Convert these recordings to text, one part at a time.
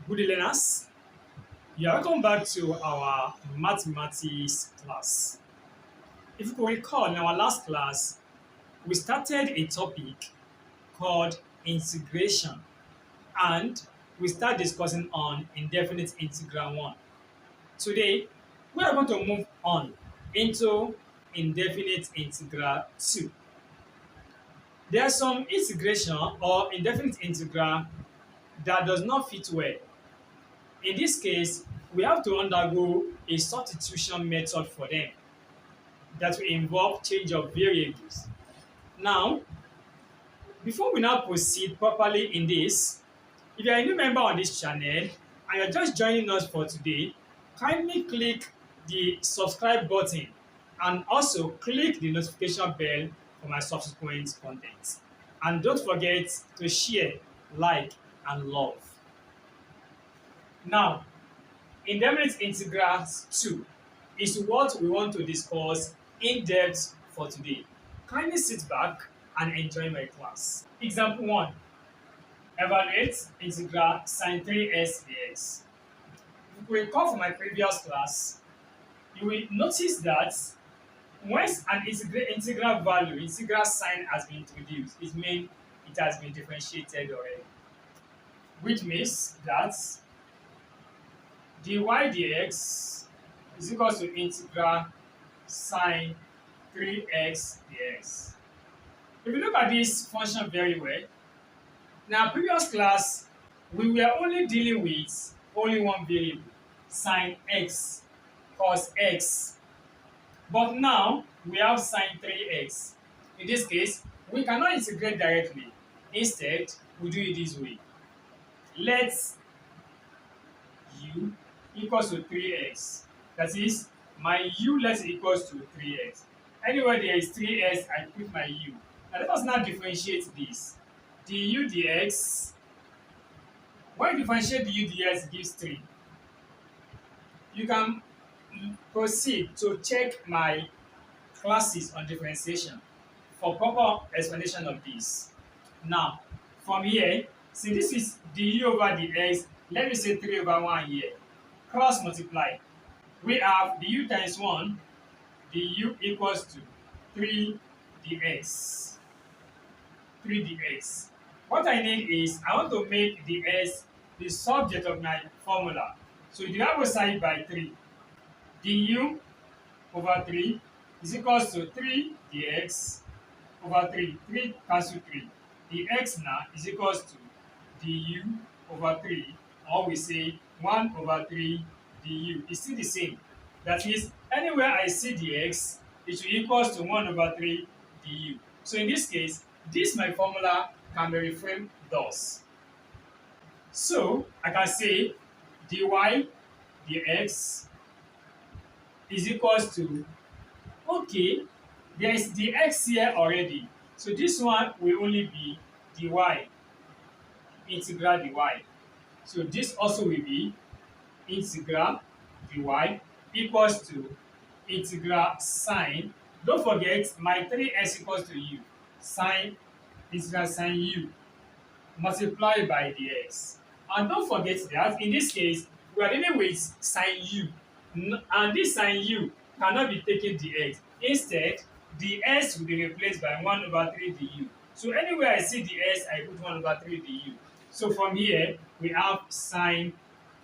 Good day, learners. You are welcome back to our mathematics class. If you can recall, in our last class, we started a topic called integration, and we start discussing on indefinite integral 1. Today, we are going to move on into indefinite integral 2. There are some integration or indefinite integral that does not fit well. In this case, we have to undergo a substitution method for them that will involve change of variables. Now, before we now proceed properly in this, if you are a new member on this channel and you're just joining us for today, kindly click the subscribe button and also click the notification bell for my subsequent content. And don't forget to share, like, and love. Now, indefinite integrals 2 is what we want to discuss in depth for today. Kindly sit back and enjoy my class. Example 1. Evaluate integral sine 3x dx. If you recall from my previous class, you will notice that once an integral value, integral sign has been introduced, it means it has been differentiated already. Which means that dy dx is equal to integral sine 3x dx. If you look at this function very well, in our previous class, we were only dealing with only one variable, sine x, cos x. But now, we have sine 3x. In this case, we cannot integrate directly. Instead, we do it this way. Let u equals to 3x. That is, my u let equals to 3x. Anywhere there is 3x, I put my u. Now let us now differentiate this. Du dx, when you differentiate du dx gives 3. You can proceed to check my classes on differentiation for proper explanation of this. Now, from here, see this is du over dx, let me say 3 over 1 here. Cross multiply. We have du times 1, du equals to 3 dx. 3 dx. What I need is, I want to make dx the subject of my formula. So you divide both sides by 3. Du over 3 is equals to 3 dx over 3. 3 cancel 3. Dx now is equals to du over 3, or we say 1 over 3 du. It's still the same. That is, anywhere I see dx, it will equals to 1 over 3 du. So in this case, this my formula can be reframed thus. So I can say dy dx is equals to, okay, there is dx here already. So this one will only be dy, integral dy. So this also will be integral dy equals to integral sine. Don't forget my 3x equals to u. Sine, integral sine u multiplied by dx. And don't forget that in this case, we are dealing with sine u. And this sine u cannot be taken dx. Instead, ds will be replaced by 1 over 3 du. So anywhere I see ds, I put 1 over 3 du. So from here, we have sine,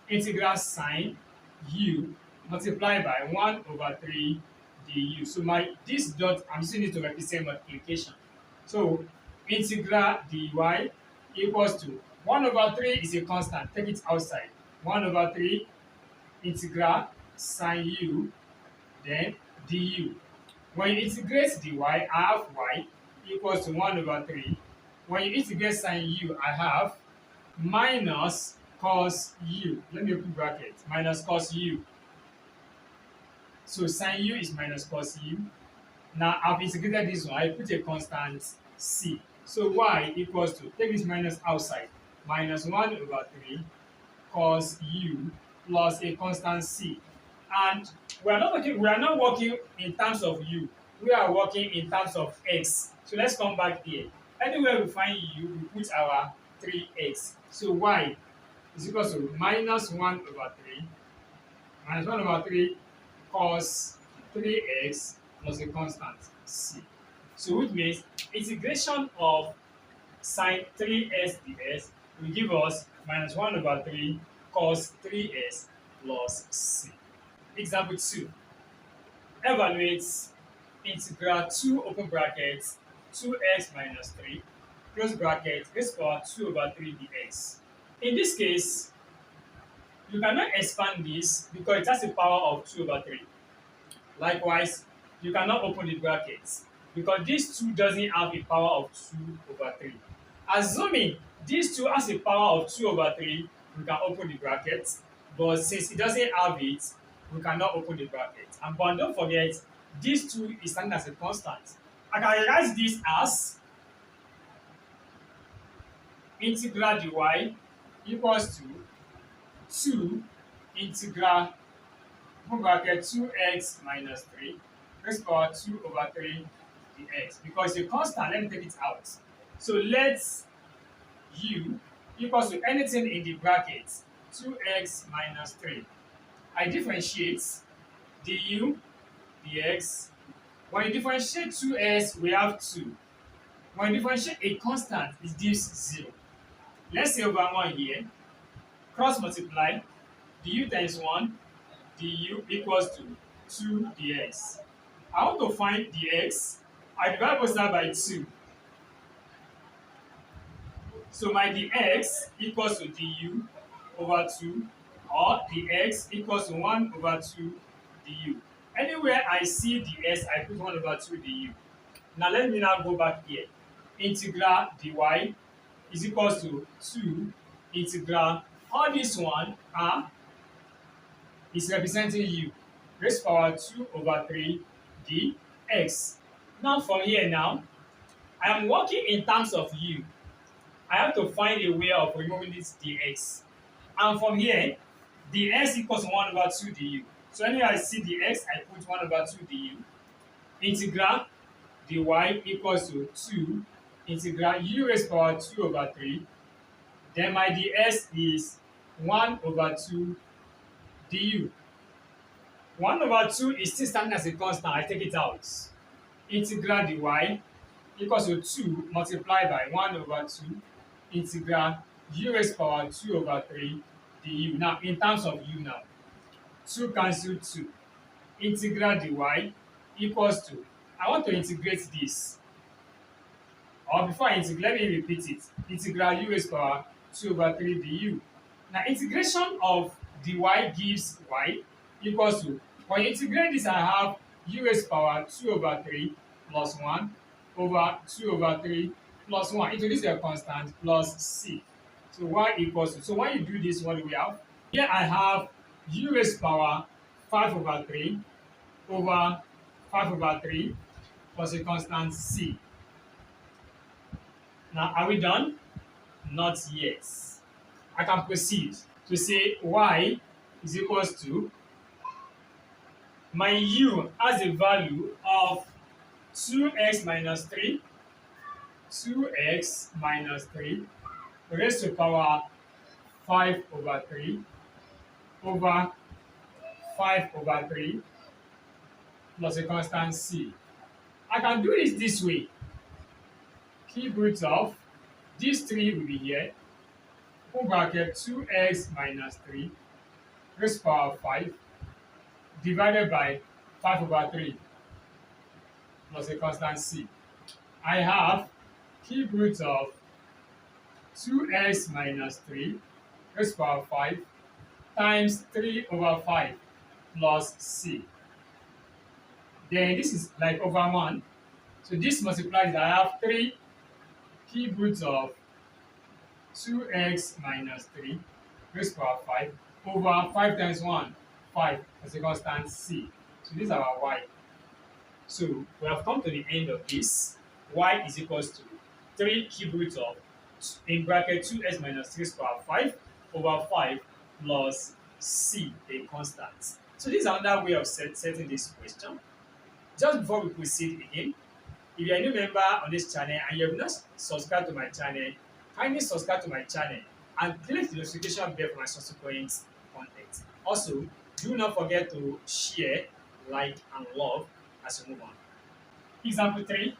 integral sine u multiplied by 1 over 3 du. So this dot, I'm using it to represent multiplication. So integral dy equals to 1 over 3 is a constant, take it outside. 1 over 3 integral sine u, then du. When you integrate dy, I have y equals to 1 over 3. When you integrate sine u, I have minus cos u. Let me open bracket. Minus cos u. So sine u is minus cos u. Now I've integrated this one. I put a constant c. So y equals to, take this minus outside, minus 1 over 3 cos u plus a constant c. And we are not working in terms of u. We are working in terms of x. So let's come back here. Anywhere we find u, we put our 3x. So y is equal to minus 1 over 3 minus 1 over 3 cos 3x plus a constant c. So which means integration of sine 3s ds will give us minus 1 over 3 cos 3s plus c. Example 2. Evaluate integral 2 open brackets 2x minus 3 close bracket raised to power 2 over 3 dx. In this case, you cannot expand this because it has a power of 2 over 3. Likewise, you cannot open the brackets because this 2 doesn't have a power of 2 over 3. Assuming this 2 has a power of 2 over 3, we can open the bracket, but since it doesn't have it, we cannot open the bracket. And but don't forget, this 2 is standing as a constant. I can write this as integral dy equals to 2 integral open bracket 2x minus 3 raised to power 2 over 3 dx. Because it's a constant, let me take it out. So let u equals to anything in the bracket 2x minus 3. I differentiate du dx. When you differentiate 2s, we have 2. When you differentiate a constant, it gives 0. Let's say over 1 here, cross multiply, du times 1, du equals to 2 dx. I want to find dx. I divide both sides by 2. So my dx equals to du over 2, or dx equals to 1 over 2 du. Anywhere I see ds, I put 1 over 2 du. Now let me now go back here. Integral dy is equals to 2 integral, all this one is representing u raised to power 2 over 3 dx. Now from here now, I am working in terms of u. I have to find a way of removing this dx. And from here, dx equals 1 over 2 du. So anywhere I see dx, I put 1 over 2 du. Integral dy equals to 2 integral u raised to power 2 over 3. Then my ds is 1 over 2 du. 1 over 2 is still standing as a constant. I take it out. Integral dy equals to 2 multiplied by 1 over 2 integral u raised to power 2 over 3 du. Now, in terms of u now, 2 cancel 2. Integral dy equals to, I want to integrate this. Or before I integrate, let me repeat it. Integral u raised to power 2 over 3 du. Now, integration of dy gives y equals to, when you integrate this, I have u raised to power 2 over 3 plus 1 over 2 over 3 plus 1. Introduce a constant plus c. So y equals to, so when you do this, what do we have? Here I have u raised to power 5 over 3 over 5 over 3 plus a constant c. Now, are we done? Not yet. I can proceed to say y is equals to, my u has a value of 2x minus 3, 2x minus 3 raised to power 5 over 3 over 5 over 3 plus a constant c. I can do this way. Keep root of, this 3 will be here, open bracket 2x minus 3 raised to power 5 divided by 5 over 3 plus a constant c. I have cube root of 2x minus 3 raised to power 5 times 3 over 5 plus c. Then this is like over 1. So this multiplies, I have 3 cube roots of 2x minus 3 raised to power 5 over 5 times 1, 5 as a constant c. So this is our y. So we have come to the end of this. Y is equals to 3 cube roots of, in bracket 2x minus 3 raised to power 5 over 5 plus c, a constant. So this is another way of setting this question. Just before we proceed again, if you are a new member on this channel and you have not subscribed to my channel, kindly subscribe to my channel and delete the notification bell for my subsequent content. Also, do not forget to share, like, and love as we move on. Example 3,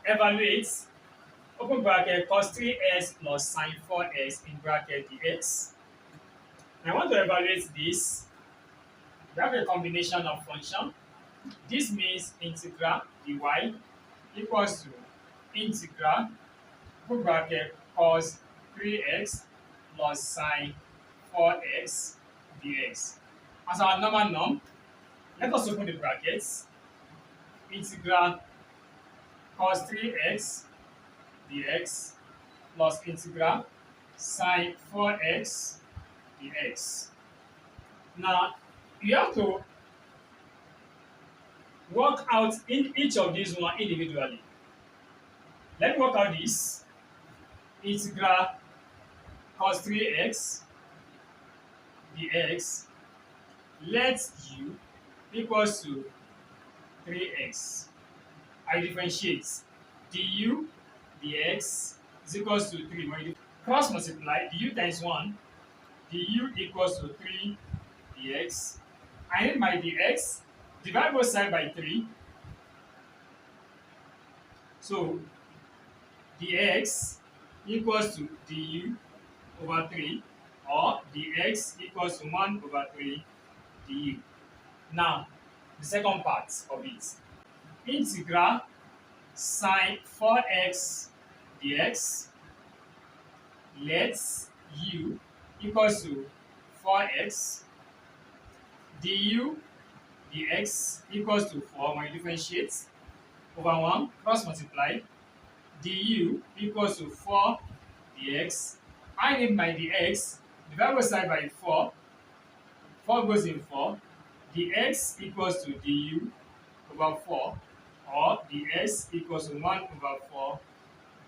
evaluate, open bracket, cos 3x plus sine 4x in bracket dx. I want to evaluate this. We have a combination of function. This means integral dy equals to integral, open bracket, cos 3x plus sine 4x dx. As our normal norm, let us open the brackets. Integral cos 3x dx plus integral sine 4x dx. Now, you have to work out in each of these one individually. Let me work out this. Integral cos 3x dx, let u equals to 3x. I differentiate. Du dx is equals to 3. When you cross multiply, du times 1, du equals to 3 dx. I need my dx, divide both sides by 3. So dx equals to du over 3, or dx equals to 1 over 3 du. Now, the second part of it. Integral sine 4x dx, let u equals to 4x, du dx equals to 4 when you differentiate, over 1, cross multiply, du equals to 4 dx. I need my dx, divide both sides by 4, 4 goes in 4, dx equals to du over 4, or dx equals to 1 over 4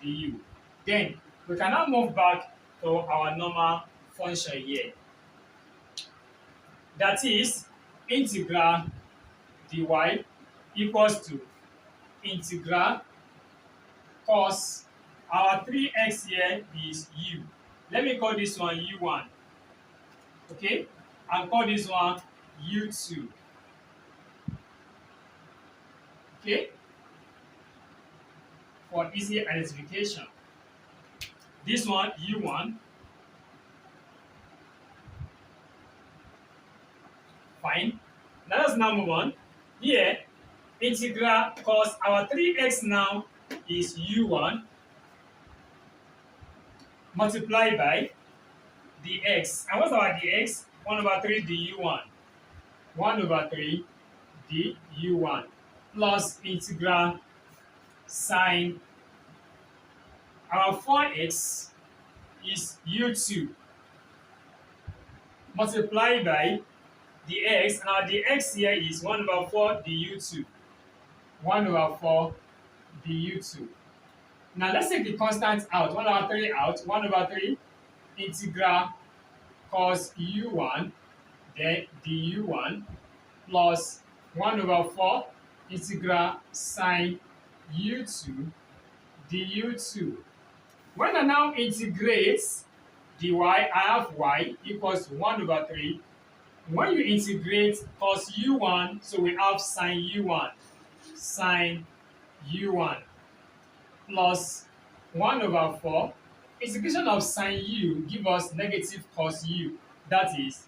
du. Then we can now move back to our normal function here. That is integral dy equals to integral cos, our 3x here is u. Let me call this one u1. Okay? And call this one u2. Okay? For easy identification. This one u1. Fine. Let us now move on. Here, integral cos our 3x now is u1 multiplied by dx. And what's our dx? 1 over 3 du1. 1 over 3 du1 plus integral sine our 4x is u2 multiplied by dx, and our dx here is 1 over 4 du2. 1 over 4 du2. Now let's take the constant out. 1 over 3 out. 1 over 3 integral cos u1 then du1 plus 1 over 4 integral sine u2 du2. When I now integrate dy, I have y equals to 1 over 3. When you integrate cos u1, so we have sine u1 plus 1 over 4. Integration of sine u give us negative cos u, that is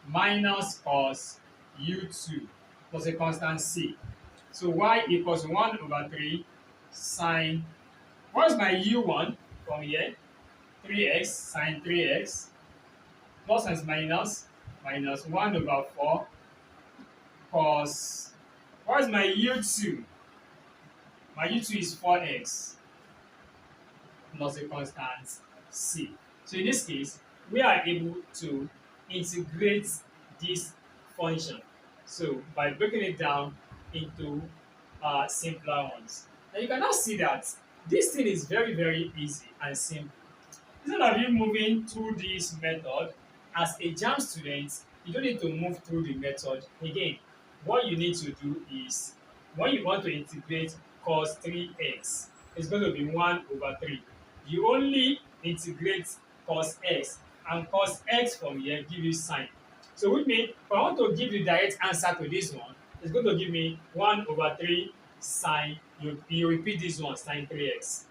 minus cos u2 plus a constant c. So y equals 1 over 3 sine, what is my u1 from here? 3x sine 3x plus and minus 1 over 4 cos, what is my u2? My u2 is 4x plus a constant c. So in this case, we are able to integrate this function. So by breaking it down into simpler ones. Now you can now see that this thing is very, very easy and simple. Instead of you moving through this method, as a JAMB student, you don't need to move through the method again. What you need to do is, when you want to integrate cos 3x, it's going to be 1 over 3. You only integrate cos x, and cos x from here give you sine. So which means if I want to give the direct answer to this one, it's going to give me 1 over 3 sine, you repeat this one, sine 3x.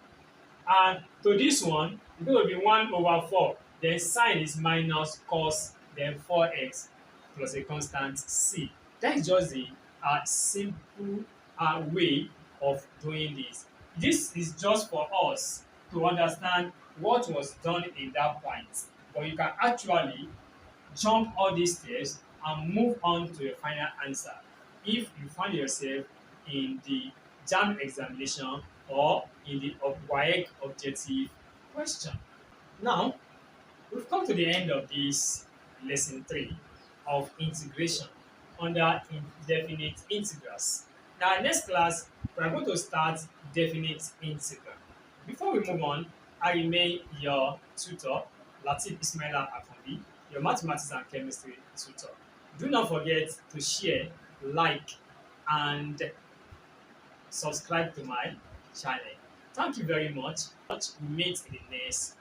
And to this one, it's going to be 1 over 4. Then sine is minus cos, then 4x plus a constant c. That is just the simple way of doing this. This is just for us to understand what was done in that point. But you can actually jump all these steps and move on to your final answer if you find yourself in the JAM examination or in the WAEC objective question. Now, we've come to the end of this lesson 3 of integration under indefinite integrals. Now, next class, we are going to start definite integral. Before we move on, I remain your tutor, Latif Ismaila Akambi, your mathematics and chemistry tutor. Do not forget to share, like, and subscribe to my channel. Thank you very much. We'll meet in the next